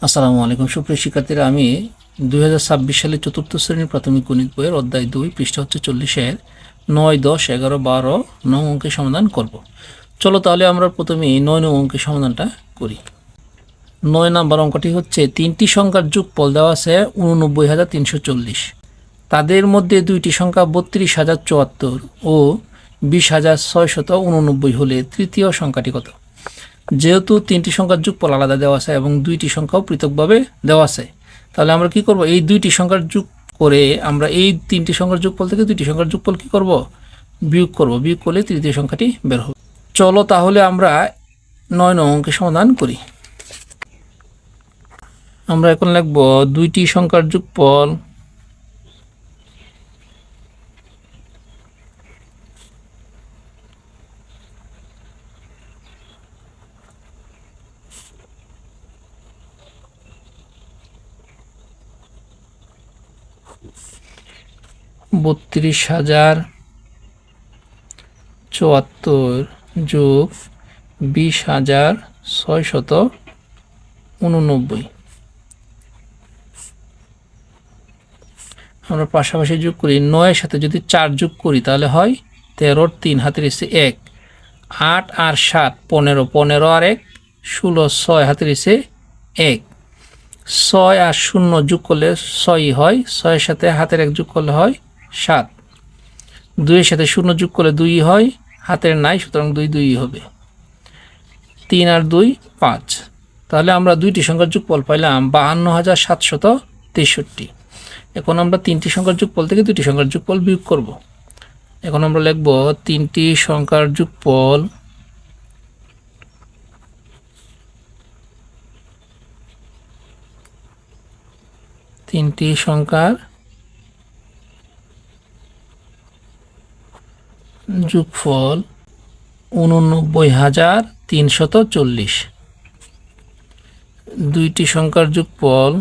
আসসালামু আলাইকুম সুপ্রিয় শিক্ষার্থীরা, আমি 2026 সালে চতুর্থ শ্রেণীর প্রাথমিক গণিত বইয়ের অধ্যায় 2 পৃষ্ঠা হচ্ছে 40-এর 9, 10, 11, 12 নং অঙ্কের সমাধান করব। চলো তাহলে আমরা প্রথমে 9 নং অঙ্কের সমাধানটা করি। 9 নাম্বার অঙ্কটি হচ্ছে, তিনটি সংখ্যার যোগফল দেওয়া আছে 89,340। তাদের মধ্যে দুইটি সংখ্যা 32,074 ও 20,689 হলে তৃতীয় সংখ্যাটি কত? যেহেতু তিনটি সংখ্যার যোগফল আলাদা দেওয়া আছে এবং দুইটি সংখ্যাও পৃথকভাবে দেওয়া আছে, তাহলে আমরা কি করব, এই দুইটি সংখ্যার যোগ করে আমরা এই তিনটি সংখ্যার যোগফল থেকে দুইটি সংখ্যার যোগফল কি করব, বিয়োগ করব। বিয়োগ করলে তৃতীয় সংখ্যাটি বের হবে। চলো তাহলে আমরা 9 নং অঙ্কের সমাধান করি। আমরা এখন লিখব দুইটি সংখ্যার যোগফল (32,074 যোগ 20,689) আমরা পাশাপাশি যোগ করি। 9 সাথে যদি 4 যোগ করি তাহলে হয় 13, 3 হাতের এসে 1, 8 আর 7 15, 15 আর 1 16, 6 হাতের এসে 1, 6 আর 0 যোগ করলে 6 হয়, 6 সাথে হাতের 1 যোগ করলে হয় 7, 2 সাথে 0 যোগ করলে 2 হয়, হাতের নাই সুতরাং 2 2 হবে, 3 আর 2 5। তাহলে আমরা দুইটি সংখ্যার যোগফল পাইলাম 52,763। এখন আমরা তিনটি সংখ্যার যোগফল থেকে দুইটি সংখ্যার যোগফল বিয়োগ করব। এখন আমরা লিখব তিনটি সংখ্যার যোগফল তিনটি সংখ্যার যোগফল 89,340। দুইটি সংখ্যার যোগফল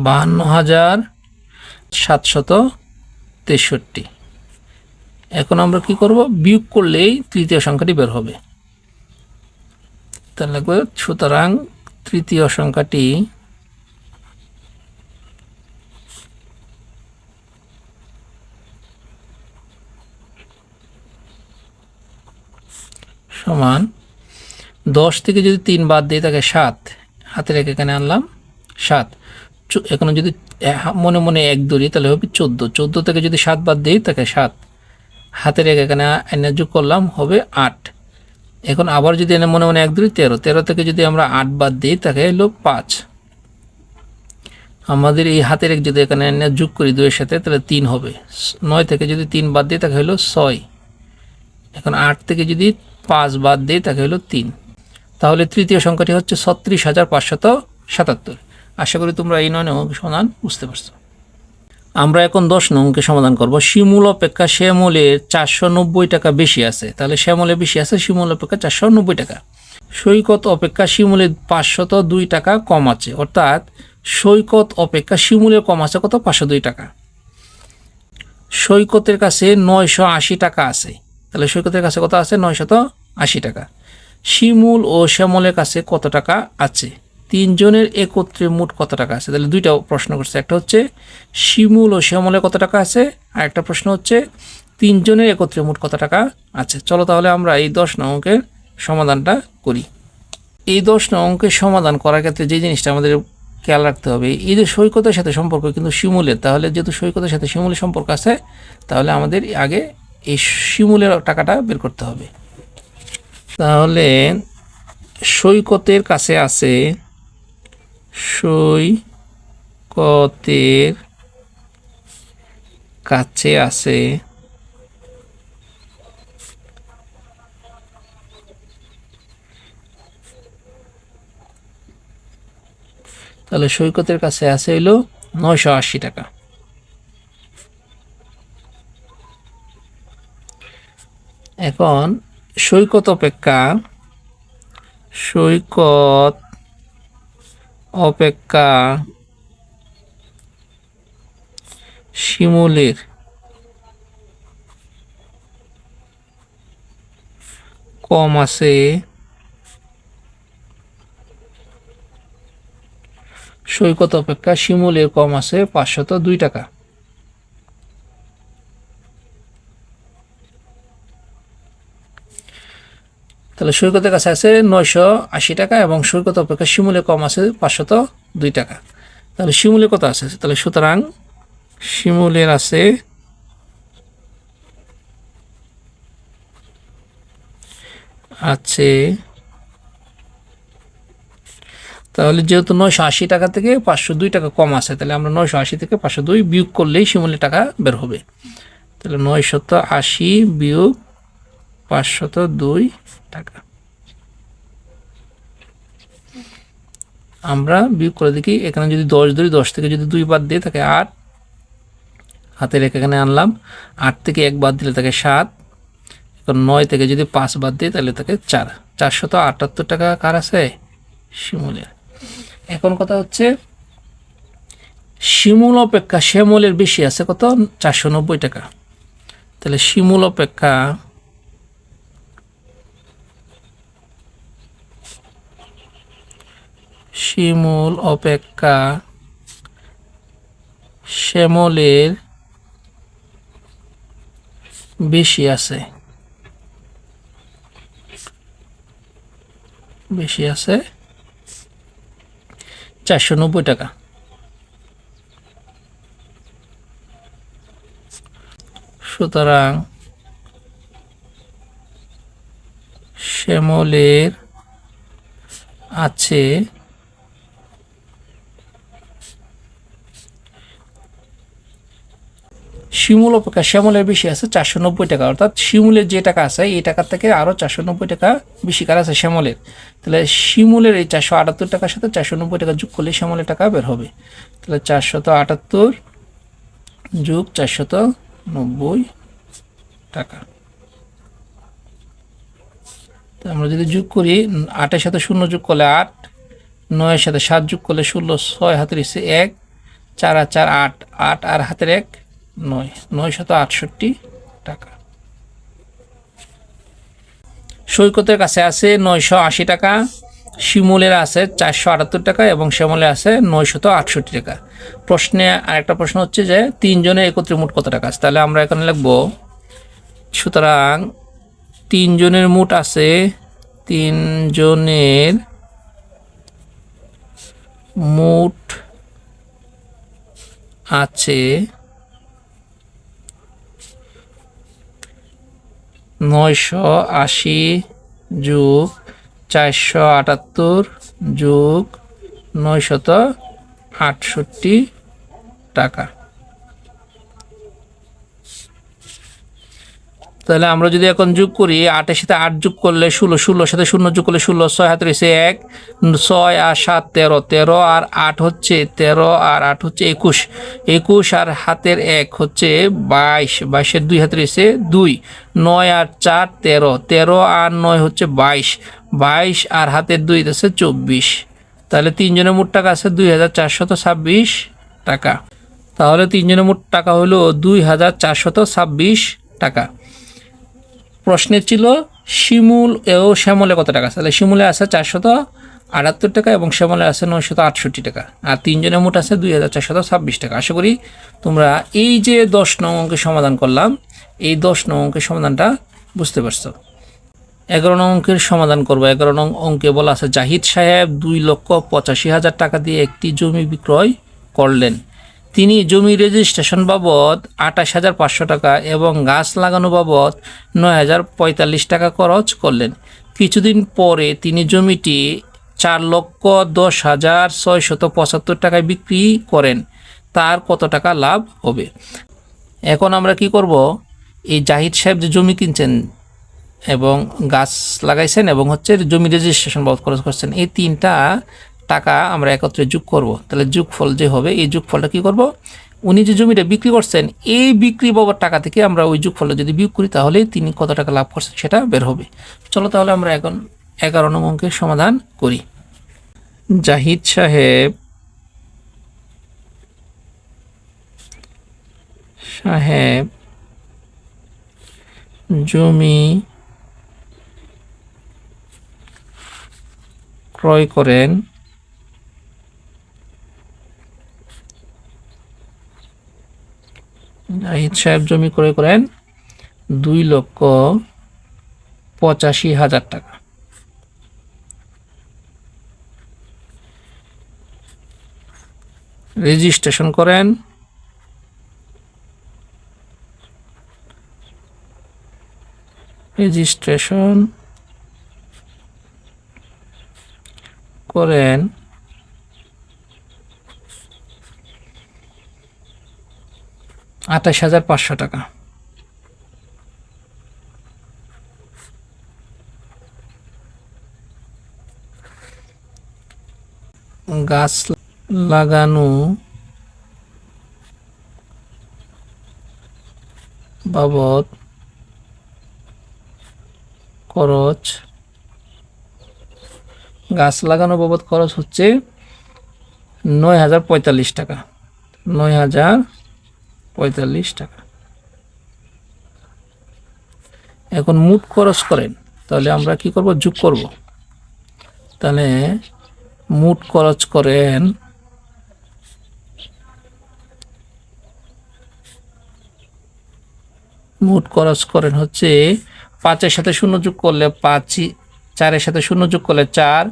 (52,763). এখন আমরা কি করব, বিয়োগ করলেই তৃতীয় সংখ্যাটি বের হবে। তাহলে লাগবে, সুতরাং তৃতীয় সংখ্যাটি সমান 10 থেকে যদি 3 বাদ দিই তাকে 7, হাতের এক এখানে আনলাম 7, এখানে যদি মনে মনে 1 ধরি তাহলে হবে 14, 14 থেকে যদি 7 বাদ দিই তাকে 7, হাতের এক এখানে এনে যোগ করলাম হবে 8। এখন আবার যদি এনে মনে মনে 1 ধরি 13, 13 থেকে যদি আমরা 8 বাদ দিই তাকে হলো 5। আমাদের এই হাতের এক যদি এখানে এনে যোগ করি 2 এর সাথে তাহলে 3 হবে, 9 থেকে যদি 3 বাদ দিই তাকে হলো 6। এখন 8 থেকে যদি 5 বাদ দিই তাকে হলো 3। তাহলে তৃতীয় সংখ্যাটি হচ্ছে 36,577। আশা করি তোমরা এই 9 নং অঙ্কের সমাধান বুঝতে পারছো। আমরা এখন 10 নং অঙ্কের সমাধান করব। শিমুল অপেক্ষা শ্যামলের 490 টাকা বেশি আছে, তাহলে শ্যামলে বেশি আছে, শিমুল অপেক্ষা 490 টাকা। সৈকত অপেক্ষা শিমুলের 502 টাকা কম আছে, অর্থাৎ সৈকত অপেক্ষা শিমুলের কম আছে কত, 502 টাকা। সৈকতের কাছে 980 টাকা আছে, তাহলে সৈকতের কাছে কত আছে, 980 টাকা। শিমুল ও শ্যামলের কাছে কত টাকা আছে? তিনজনের একত্রে মোট কত টাকা আছে? তাহলে দুইটা প্রশ্ন করছে, একটা হচ্ছে শিমুল ও শ্যামলের কত টাকা আছে, আর একটা প্রশ্ন হচ্ছে তিনজনের একত্রে মোট কত টাকা আছে। চলো তাহলে আমরা এই 10 নং অঙ্কের সমাধানটা করি। এই 10 নং অঙ্কের সমাধান করার ক্ষেত্রে যে জিনিসটা আমাদের খেয়াল রাখতে হবে, এই যে সৈকতের সাথে সম্পর্ক কিন্তু শিমুলের, তাহলে যেহেতু সৈকতের সাথে শিমুলের সম্পর্ক আছে তাহলে আমাদের আগে এই শিমুলের টাকাটা বের করতে হবে। তাহলে সৈকতের কাছে আছে, সৈকতের কাছে আছে তাহলে সৈকতের কাছে আছে হইল 980 টাকা। এখন সৈকত অপেক্ষা শিমুলের কম আছে সৈকত অপেক্ষা শিমুলের কম আছে 502 টাকা। তাহলে সৈকতের কাছে আছে 980 টাকা এবং সৈকত অপেক্ষা শিমুলের কম আছে 502 টাকা। তাহলে শিমুলের কত আছে? তাহলে সুতরাং শিমুলের আছে তাহলে যেহেতু 980 টাকা থেকে 502 টাকা কম আছে, তাহলে আমরা 980 থেকে 502 বিয়োগ করলেই শিমুলের টাকা বের হবে। তাহলে 980 বিয়োগ 502 টাকা। আমরা বিয়োগ করে দেখি, এখানে যদি 10 ধরি, 10 থেকে যদি 2 বাদ দিয়ে থাকে 8, হাতে রেখে এখানে আনলাম, 8 থেকে 1 বাদ দিলে থাকে 7, এখন 9 থেকে যদি 5 বাদ দিই তাহলে থাকে 4। 478 টাকা কার আছে? শিমুলের। এখন কথা হচ্ছে শিমুল অপেক্ষা শ্যামলের বেশি আছে কত? 490 টাকা। তাহলে শিমুল অপেক্ষা শ্যামলের বেশি আছে 490 টাকা। সুতরাং শ্যামলের আছে শিমুল অপেক্ষা শ্যামলের বেশি আছে 490 টাকা, অর্থাৎ শিমুলের যে টাকা আছে এই টাকা থেকে আরও 490 টাকা বেশি কার আছে? শ্যামলের। তাহলে শিমুলের এই 478 টাকার সাথে 490 টাকা যোগ করলে শ্যামলের টাকা বের হবে। তাহলে 478 যোগ 490 টাকা। তো আমরা যদি যোগ করি, 8-এর সাথে 0 যোগ করলে 8, 9-এর সাথে 7 যোগ করলে 16, 6 হাতের 1, 4 আর 4 8, 8 আর হাতের 1 9, 968 টাকা। সৈকতের কাছে আছে 980 টাকা, শিমুলের আছে 478 টাকা এবং শ্যামলের আছে 968 টাকা। প্রশ্নে আরেকটা প্রশ্ন হচ্ছে যে 3 জনের একত্রে মোট কত টাকা আছে? তাহলে আমরা এখানে লিখব, সুতরাং 3 জনের মোট আছে, 3 জনের মোট আছে 980 যোগ 478 যোগ 968 টাকা। তাহলে আমরা যদি এখন যোগ করি, 8-এর সাথে 8 যোগ করলে 16, 16-এর সাথে 0 যোগ করলে 16, 6 হাতে রয়েছে 1, 6 আর 7 13, 13 আর 8 হচ্ছে 13 আর 8 হচ্ছে 21, 21 আর হাতের 1 হচ্ছে 22, 22-এর 2 হাতে রয়েছে 2, 9 আর 4 13, 13 আর 9 হচ্ছে 22, 22 আর হাতের 2 আছে 24। তাহলে 3 জনের মোট টাকা আছে 2426 টাকা। তাহলে 3 জনের মোট টাকা হলো 2426 টাকা। প্রশ্নে ছিল শিমুল ও শ্যামলে কত টাকা আছে? তাহলে শিমুলে আছে 478 টাকা এবং শ্যামলে আছে 968 টাকা, আর 3 জনের মোট আছে 2426 টাকা। আশা করি তোমরা এই যে 10 নং অঙ্কের সমাধান করলাম, এই 10 নং অঙ্কের সমাধানটা বুঝতে পারছো। 11 নং অঙ্কের সমাধান করব। 11 নং অঙ্কে বলা আছে জাহিদ সাহেব 2,85,000 টাকা দিয়ে একটি জমি বিক্রয় করলেন। তিনি জমি রেজিস্ট্রেশন বাবদ 28,500 টাকা এবং গাছ লাগানো বাবদ 9,045 টাকা খরচ করলেন। কিছুদিন পরে তিনি জমিটি 4,10,675 টাকায় বিক্রি করেন। তার কত টাকা লাভ হবে? এখন আমরা কি করব, এই জাহিদ সাহেব যে জমি কিনছেন এবং গাছ লাগাইছেন এবং হচ্ছে জমি রেজিস্ট্রেশন বাবদ খরচ করছেন, এই 3টা টাকা আমরা একত্রে যোগ করব। তাহলে যোগফল যে হবে, এই যোগফলটা কি করব, উনি যে জমিটা বিক্রি করছেন এই বিক্রি বাবদ টাকা থেকে আমরা ওই যোগফলটা যদি বিয়োগ করি তাহলে তিনি কত টাকা লাভ করছেন সেটা বের হবে। চলো তাহলে আমরা এখন 11 নং অঙ্কের সমাধান করি। জাহিদ সাহেব সাহেব জমি ক্রয় করেন জাহিদ সাহেব জমি ক্রয় করেন 2,85,000 টাকা। রেজিস্ট্রেশন করেন রেজিস্ট্রেশন করেন 28,500 টাকা। গাছ লাগানো বাবদ খরচ হচ্ছে 9,045 টাকা। 9,045 টাকা। এখন মোট খরচ করেন, তাহলে আমরা কি করব, যোগ করব। তাহলে মোট খরচ করেন হচ্ছে 5-এর সাথে 0 যোগ করলে 5, 4-এর সাথে 0 যোগ করলে 4,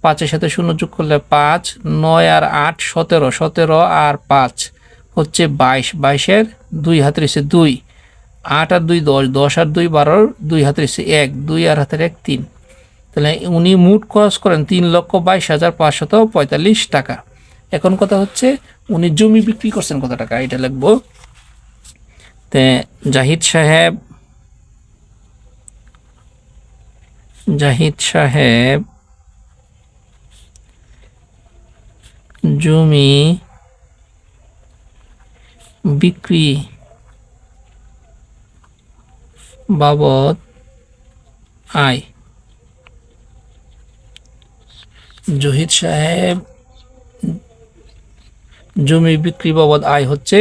5-এর সাথে 0 যোগ করলে 5, 9 আর 8 17, 17 আর 5 হচ্ছে 22, 22-এর 2 হাতে রয়েছে 2, 8 আর 2 10, 10 আর 2 12, 2 হাতে রয়েছে 1, 2 আর হাতের 1 3। তাহলে উনি মোট খরচ করেন 3,22,545 টাকা। এখন কথা হচ্ছে উনি জমি বিক্রি করছেন কত টাকা, এটা লিখবো। তে জাহিদ সাহেব জমি বিক্রি বাবদ আয়। জাহিদ সাহেব জমি বিক্রি বাবদ আয় হচ্ছে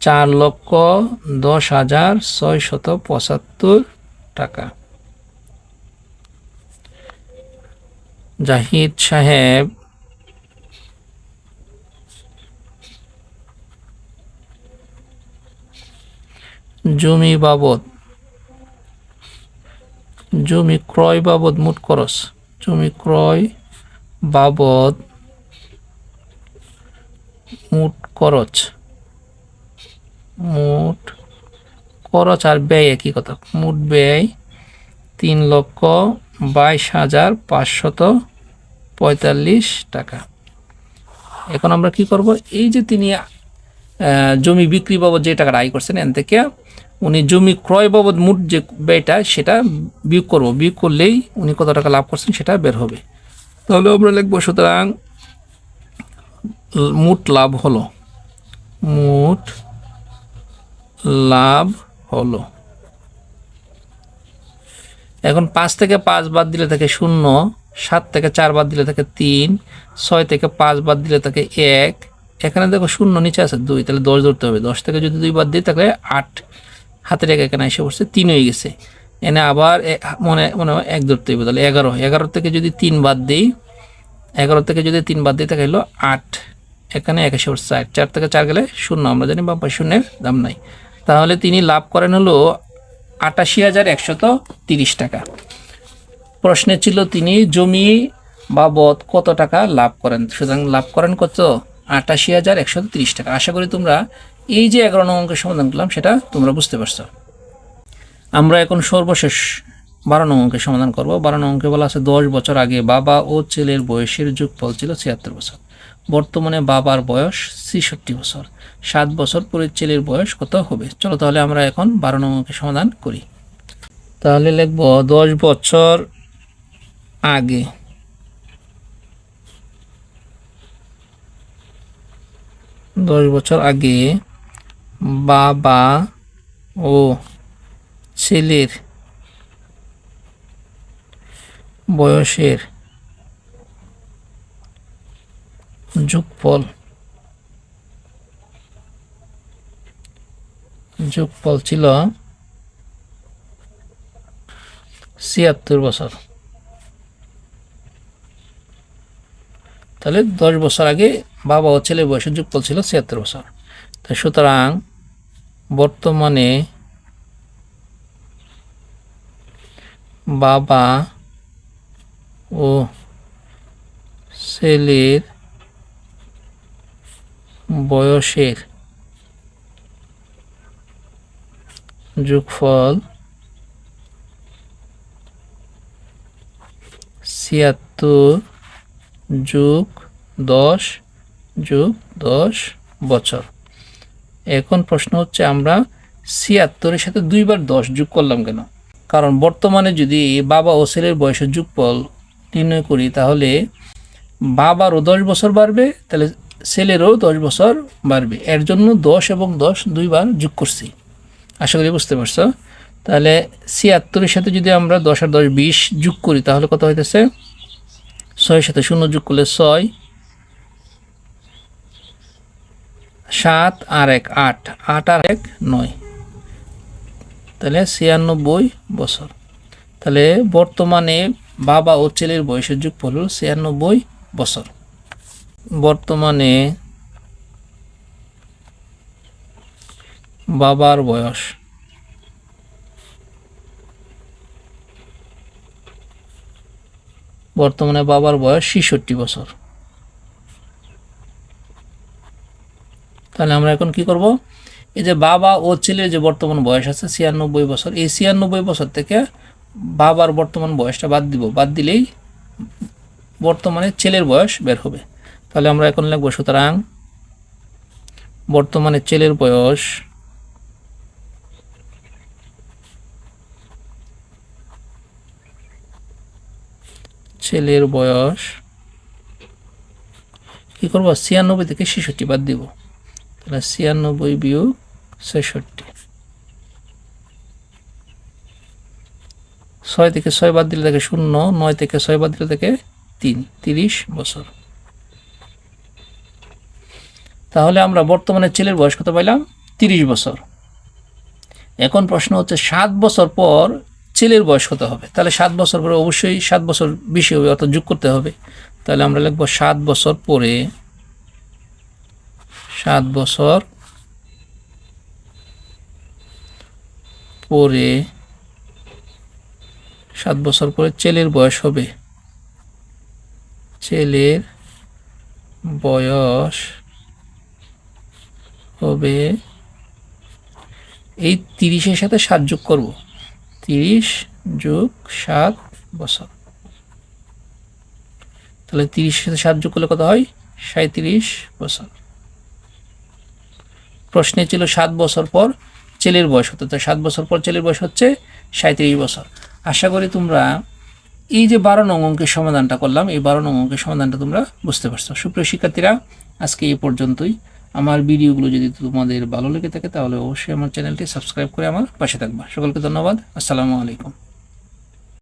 4,10,675 টাকা। জাহিদ সাহেব জমি ক্রয় বাবদ মোট খরচ, জমি ক্রয় বাবদ মোট খরচ আর ব্যয় একই কথা। মোট ব্যয় 3,22,545 টাকা। এখন আমরা কি করব, এই যে তিনি জমি বিক্রি বাবদ যে টাকাটা আয় করছেন, এন থেকে উনি জমি ক্রয় বাবদ মোট যে ব্যয়টা সেটা বিয়োগ করব। বিয়োগ করলেই উনি কত টাকা লাভ করছেন সেটা বের হবে। তাহলে আমরা লিখব, সুতরাং মোট লাভ হলো। এখন 5 থেকে 5 বাদ দিলে থাকে 0, 7 থেকে 4 বাদ দিলে থাকে 3, 6 থেকে 5 বাদ দিলে থাকে 1, এখানে দেখো 0 নিচে আছে 2, তাহলে 10 ধরতে হবে। 10 থেকে যদি 2 বাদ দিই তাহলে 8, হাতের 1 এখানে এসে পড়ছে 3 হয়ে গেছে। এনে আবার মনে 1 ধরতে হবে, তাহলে 11 থেকে যদি 3 বাদ দিই, 11 থেকে যদি 3 বাদ দিই তাহলে হলো 8, এখানে 1 এসে পড়ছে 4 থেকে 4 গেলে 0, আমরা জানি বাবা শূন্যের দাম নাই। তাহলে তিনি লাভ করেন হলো 88,130 টাকা। প্রশ্নে ছিল তিনি জমি বাবদ কত টাকা লাভ করেন, সুতরাং লাভ করেন কত, 88,130 টাকা। আশা করি তোমরা এই যে 11 নং অঙ্কের সমাধান করলাম সেটা তোমরা বুঝতে পারছো। আমরা এখন সর্বশেষ 12 নং অঙ্কের সমাধান করব। 12 নং অঙ্কে বলা আছে 10 বছর আগে বাবা ও ছেলের বয়সের যোগফল ছিল 76 বছর। বর্তমানে বাবার বয়স 66 বছর। 7 বছর পরে ছেলের বয়স কত হবে? চলো তাহলে আমরা এখন 12 নং অঙ্কের সমাধান করি। তাহলে লিখব 10 বছর আগে বাবা ও ছেলের বয়সের যোগফল যোগফল ছিল ৭৬ বছর। তাহলে 10 বছর আগে বাবা ও ছেলের বয়সের যোগফল ছিল ৭৬ বছর। তাই সুতরাং বর্তমানে বাবা ও ছেলের বয়সের যোগফল ৭৬ যোগ 10 যোগ 10 বছর। এখন প্রশ্ন হচ্ছে আমরা ৭৬-এর সাথে 2 বার 10 যোগ করলাম কেন? কারণ বর্তমানে যদি বাবা ও ছেলের বয়সের যোগফল নির্ণয় করি তাহলে বাবারও 10 বছর বাড়বে, তাহলে ছেলেরও 10 বছর বাড়বে। এর জন্য 10 এবং 10 2 বার যোগ করছি। আশা করি বুঝতে পারছো। তাহলে ৭৬-এর সাথে যদি আমরা 10 আর 10 20 যোগ করি তাহলে কত হইতেছে? 6-এর সাথে 0 যোগ করলে 6, 7 আর 1 8, 8 আর 1 9, তাহলে 96 বছর। তাহলে বর্তমানে বাবা ও ছেলের বয়সের যোগফল হল 96 বছর। বর্তমানে বাবার বয়স বর্তমানে বাবার বয়স 66 বছর। তাহলে আমরা এখন কি করব? এই যে বাবা ও ছেলের যে বর্তমান বয়স আছে 96 বছর, এই 96 বছর থেকে বাবার বর্তমান বয়সটা বাদ দিব। বাদ দিলেই বর্তমানে ছেলের বয়স বের হবে। তাহলে আমরা এখন লিখব, সুতরাং বর্তমানে ছেলের বয়স কি করব? 96 থেকে 66 বাদ দিব। তাহলে 96 বিয়োগ 66, 6 থেকে 6 বাদ দিলে থাকে 0, 9 থেকে 6 বাদ দিলে থাকে 3, 30 বছর। তাহলে আমরা বর্তমানে ছেলের বয়স কত পাইলাম? 30 বছর। এখন প্রশ্ন হচ্ছে 7 বছর পর ছেলের বয়স কত হবে? তাহলে 7 বছর পরে অবশ্যই 7 বছর বেশি হবে, অর্থাৎ যোগ করতে হবে। তাহলে আমরা লিখব 7 বছর পরে 7 বছর পরে ছেলের বয়স হবে এই 30-এর সাথে 7 যোগ করব, 30 যোগ 7 বছর। তাহলে 30-এর সাথে 7 যোগ করলে কত হয়? 37 বছর। প্রশ্নে ছিল 7 বছর পর ছেলের বয়স হতো, তো 7 বছর পর ছেলের বয়স হচ্ছে 37 বছর। আশা করি তোমরা এই যে 12 নং অঙ্কের সমাধানটা করলাম, এই 12 নং অঙ্কের সমাধানটা তোমরা বুঝতে পারছো। সুপ্রিয় শিক্ষার্থীরা, আজকে এই পর্যন্তই। আমার ভিডিওগুলো যদি তোমাদের ভালো লেগে থাকে তাহলে অবশ্যই আমার চ্যানেলটি সাবস্ক্রাইব করে আমার পাশে থাকবা। সকলকে ধন্যবাদ। আসসালামু আলাইকুম।